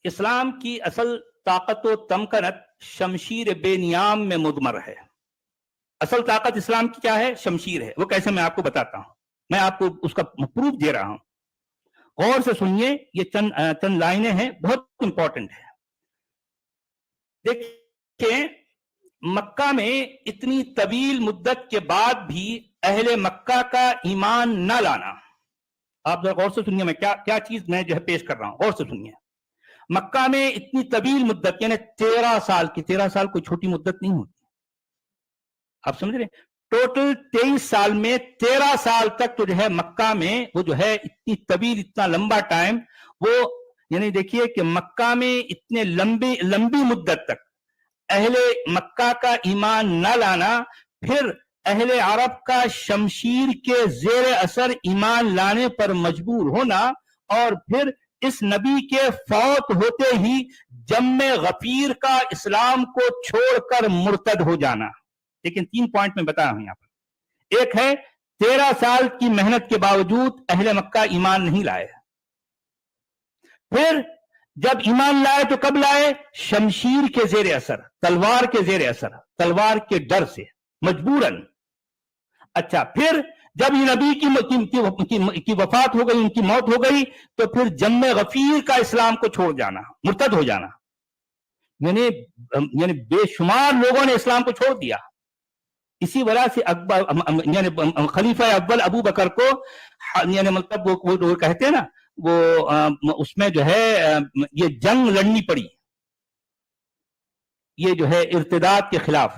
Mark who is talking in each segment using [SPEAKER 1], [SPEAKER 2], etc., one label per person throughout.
[SPEAKER 1] اسلام کی اصل طاقت و تمکنت شمشیر بے نیام میں مضمر ہے. اصل طاقت اسلام کی کیا ہے؟ شمشیر ہے. وہ کیسے؟ میں آپ کو بتاتا ہوں. میں آپ کو اس کا پروف دے رہا ہوں. غور سے سنیے, یہ چند لائنیں ہیں, بہت امپورٹنٹ ہے. دیکھیں, مکہ میں اتنی طویل مدت کے بعد بھی اہل مکہ کا ایمان نہ لانا. آپ ذرا غور سے سنیے, میں کیا چیز میں جو ہے پیش کر رہا ہوں. غور سے سنیے. مکہ میں اتنی طویل مدت, یعنی 13 سال کی, 13 سال کوئی چھوٹی مدت نہیں ہوتی, آپ سمجھ رہے ہیں. ٹوٹل 23 سال میں 13 سال تک تو جو ہے مکہ میں وہ جو ہے اتنی طویل, اتنا لمبا ٹائم, وہ یعنی دیکھیے کہ مکہ میں اتنے لمبی مدت تک اہل مکہ کا ایمان نہ لانا, پھر اہل عرب کا شمشیر کے زیر اثر ایمان لانے پر مجبور ہونا, اور پھر اس نبی کے فوت ہوتے ہی جم غفیر کا اسلام کو چھوڑ کر مرتد ہو جانا. لیکن 3 پوائنٹ میں بتایا ہوں یہاں پر. ایک ہے 13 سال کی محنت کے باوجود اہل مکہ ایمان نہیں لائے. پھر جب ایمان لائے تو کب لائے؟ شمشیر کے زیر اثر, تلوار کے زیر اثر, تلوار کے ڈر سے, مجبوراً. اچھا, پھر جب یہ نبی کی وفات ہو گئی, ان کی موت ہو گئی, تو پھر جم غفیر کا اسلام کو چھوڑ جانا, مرتد ہو جانا. یعنی بے شمار لوگوں نے اسلام کو چھوڑ دیا. اسی وجہ سے یعنی خلیفہ اول ابو بکر کو یعنی مطلب وہ کہتے ہیں نا, وہ اس میں جو ہے یہ جنگ لڑنی پڑی, یہ جو ہے ارتداد کے خلاف.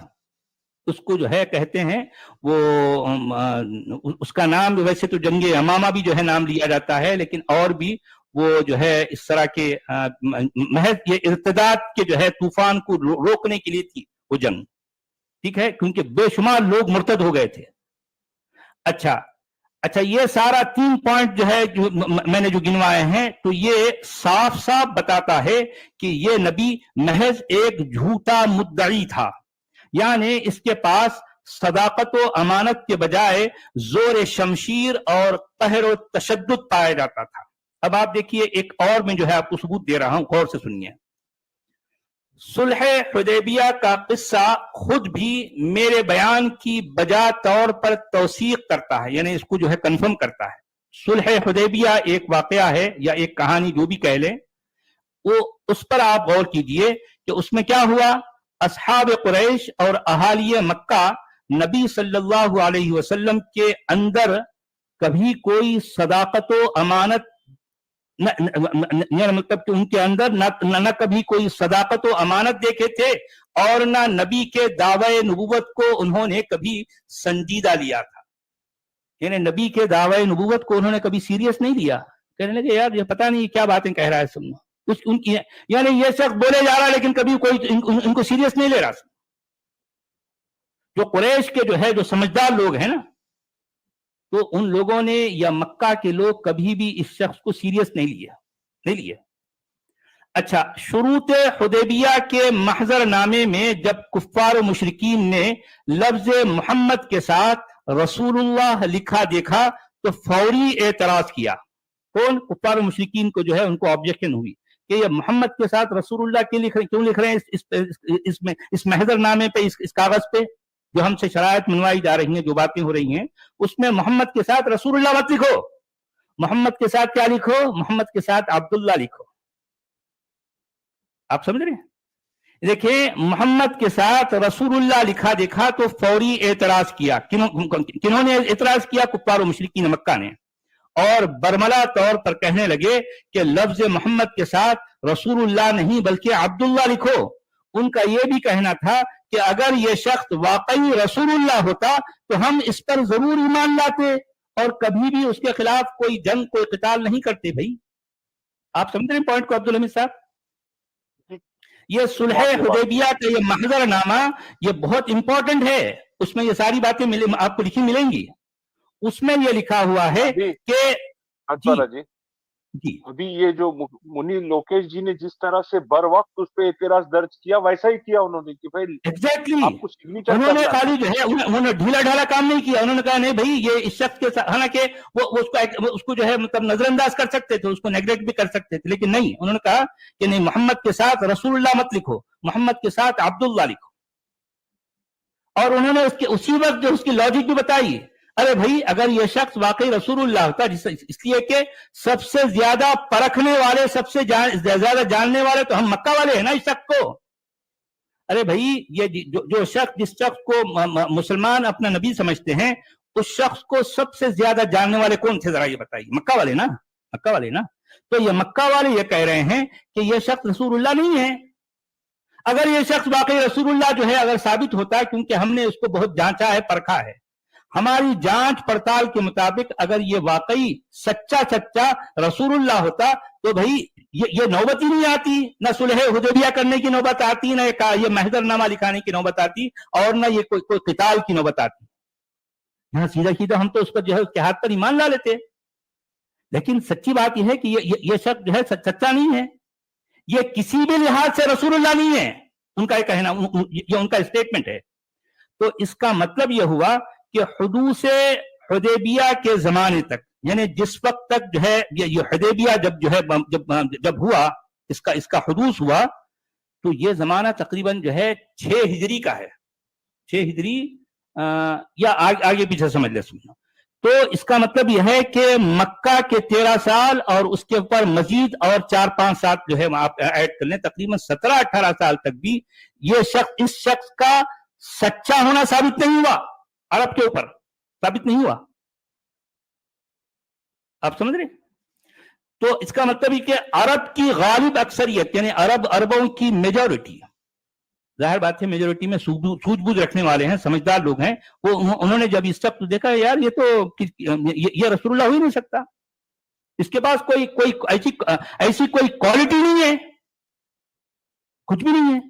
[SPEAKER 1] اس کو جو ہے کہتے ہیں وہ, اس کا نام ویسے تو جنگ یمامہ بھی جو ہے نام لیا جاتا ہے, لیکن اور بھی وہ جو ہے اس طرح کے محض یہ ارتداد کے جو ہے طوفان کو روکنے کے لیے تھی وہ جنگ, ٹھیک ہے, کیونکہ بے شمار لوگ مرتد ہو گئے تھے. اچھا, یہ سارا 3 پوائنٹ جو ہے جو میں نے جو گنوائے ہیں, تو یہ صاف بتاتا ہے کہ یہ نبی محض ایک جھوٹا مدعی تھا. یعنی اس کے پاس صداقت و امانت کے بجائے زور شمشیر اور قہر و تشدد پایا جاتا تھا. اب آپ دیکھیے, ایک اور میں جو ہے آپ کو ثبوت دے رہا ہوں, غور سے سنیے. صلح حدیبیہ کا قصہ خود بھی میرے بیان کی بجا طور پر توثیق کرتا ہے, یعنی اس کو جو ہے کنفرم کرتا ہے. صلح حدیبیہ ایک واقعہ ہے یا ایک کہانی جو بھی کہہ لیں, وہ اس پر آپ غور کیجئے کہ اس میں کیا ہوا. اصحاب قریش اور اہالی مکہ نبی صلی اللہ علیہ وسلم کے اندر کبھی کوئی صداقت و امانت مطلب کہ ان کے اندر نہ کبھی کوئی صداقت و امانت دیکھے تھے, اور نہ نبی کے دعوی نبوت کو انہوں نے کبھی سنجیدہ لیا تھا. یعنی نبی کے دعوی نبوت کو انہوں نے کبھی سیریس نہیں لیا. کہنے لگے یار یہ پتہ نہیں کیا باتیں کہہ رہا ہے سننا, یعنی یہ شخص بولے جا رہا ہے لیکن کبھی کوئی ان کو سیریس نہیں لے رہا. جو قریش کے جو ہے جو سمجھدار لوگ ہیں نا, تو ان لوگوں نے یا مکہ کے لوگ کبھی بھی اس شخص کو سیریس نہیں لیا. اچھا, شروط حدیبیہ کے محضر نامے میں جب کفار و مشرکین نے لفظ محمد کے ساتھ رسول اللہ لکھا دیکھا تو فوری اعتراض کیا. کون؟ کفار و مشرکین کو جو ہے ان کو آبجیکشن ہوئی کہ یہ محمد کے ساتھ رسول اللہ کیوں لکھ رہے ہیں اس محضر نامے پہ, اس کاغذ پہ جو ہم سے شرائط منوائی جا رہی ہیں, جو باتیں ہو رہی ہیں, اس میں محمد کے ساتھ رسول اللہ مت لکھو. محمد کے ساتھ کیا لکھو؟ محمد کے ساتھ عبداللہ لکھو. آپ سمجھ رہے ہیں؟ دیکھیں, محمد کے ساتھ رسول اللہ لکھا دیکھا تو فوری اعتراض کیا. کنہوں نے اعتراض کیا؟ کفار و مشرکین مکہ نے, اور برملا طور پر کہنے لگے کہ لفظ محمد کے ساتھ رسول اللہ نہیں بلکہ عبداللہ لکھو. ان کا یہ بھی کہنا تھا کہ اگر یہ شخص واقعی رسول اللہ ہوتا تو ہم اس پر ضرور ایمان لاتے اور کبھی بھی اس کے خلاف کوئی جنگ, کوئی قتال نہیں کرتے. بھائی آپ سمجھ رہے ہیں پوائنٹ کو عبد الحمید صاحب؟ یہ صلح حدیبیہ کا یہ محضر نامہ یہ بہت امپورٹنٹ ہے. اس میں یہ ساری باتیں آپ کو لکھی ملیں گی. اس میں یہ لکھا ہوا ہے کہ جی
[SPEAKER 2] ابھی یہ جو منی لوکیش جی نے جس طرح سے بر وقت اس پہ اعتراض درج کیا ویسا ہی کیا انہوں نے کہ بھائی
[SPEAKER 1] ایگزیکٹلی
[SPEAKER 2] آپ کو سگنیچر
[SPEAKER 1] انہوں نے
[SPEAKER 2] کرنا
[SPEAKER 1] خالی
[SPEAKER 2] تھا.
[SPEAKER 1] جو ہے انہوں نے ڈھیلا ڈھالا کام نہیں کیا. انہوں نے کہا نہیں بھائی یہ اس شخص کے ساتھ, حالانکہ وہ اس کو جو ہے مطلب نظر انداز کر سکتے تھے, اس کو نیگلیکٹ بھی کر سکتے تھے, لیکن نہیں, انہوں نے کہا کہ نہیں, محمد کے ساتھ رسول اللہ مت لکھو, محمد کے ساتھ عبداللہ لکھو. اور انہوں نے اسی وقت جو اس کی لاجک بھی بتائی, ارے بھائی اگر یہ شخص واقعی رسول اللہ ہوتا, اس لیے کہ سب سے زیادہ پرکھنے والے, سب سے زیادہ جاننے والے تو ہم مکہ والے ہیں نا اس شخص کو. ارے بھائی یہ جو شخص, جس شخص کو مسلمان اپنا نبی سمجھتے ہیں, اس شخص کو سب سے زیادہ جاننے والے کون تھے ذرا یہ بتائیے؟ مکہ والے نا, مکہ والے نا. تو یہ مکہ والے یہ کہہ رہے ہیں کہ یہ شخص رسول اللہ نہیں ہے. اگر یہ شخص واقعی رسول اللہ جو ہے اگر ثابت ہوتا ہے, کیونکہ ہم نے اس کو بہت جانچا ہے, پرکھا ہے, ہماری جانچ پڑتال کے مطابق اگر یہ واقعی سچا رسول اللہ ہوتا تو بھائی یہ نوبت ہی نہیں آتی, نہ صلح حدیبیہ کرنے کی نوبت آتی, نہ یہ محضر نامہ لکھانے کی نوبت آتی, اور نہ یہ کوئی قتال کی نوبت آتی. یہاں سیدھا ہم تو اس پر جو ہے اس کے ہاتھ پر ایمان لا لیتے. لیکن سچی بات یہ ہے کہ یہ شخص جو ہے سچا نہیں ہے, یہ کسی بھی لحاظ سے رسول اللہ نہیں ہے, ان کا یہ کہنا, یہ ان کا اسٹیٹمنٹ ہے. تو اس کا مطلب یہ ہوا کہ حدوث حدیبیہ کے زمانے تک, یعنی جس وقت تک جو ہے یہ حدیبیہ جب ہوا, اس کا حدوث ہوا, تو یہ زمانہ تقریباً جو ہے 6 ہجری کا ہے. 6 ہجری یا آگے پیچھے سمجھ لیں, سنو. تو اس کا مطلب یہ ہے کہ مکہ کے 13 سال اور اس کے اوپر مزید اور 4-5 سال جو ہے آپ ایڈ کر لیں, تقریباً 17-18 سال تک بھی یہ شخص, اس شخص کا سچا ہونا ثابت نہیں ہوا, عرب کے اوپر ثابت نہیں ہوا. آپ سمجھ رہے؟ تو اس کا مطلب یہ کہ عرب کی غالب اکثریت, یعنی عربوں کی میجورٹی, ظاہر بات ہے میجورٹی میں سوجھ بوجھ رکھنے والے ہیں, سمجھدار لوگ ہیں, وہ انہوں نے جب اس شخص کو دیکھا, یار یہ تو یہ رسول اللہ ہو ہی نہیں سکتا, اس کے پاس کوئی ایسی کوئی کوالٹی نہیں ہے, کچھ بھی نہیں ہے.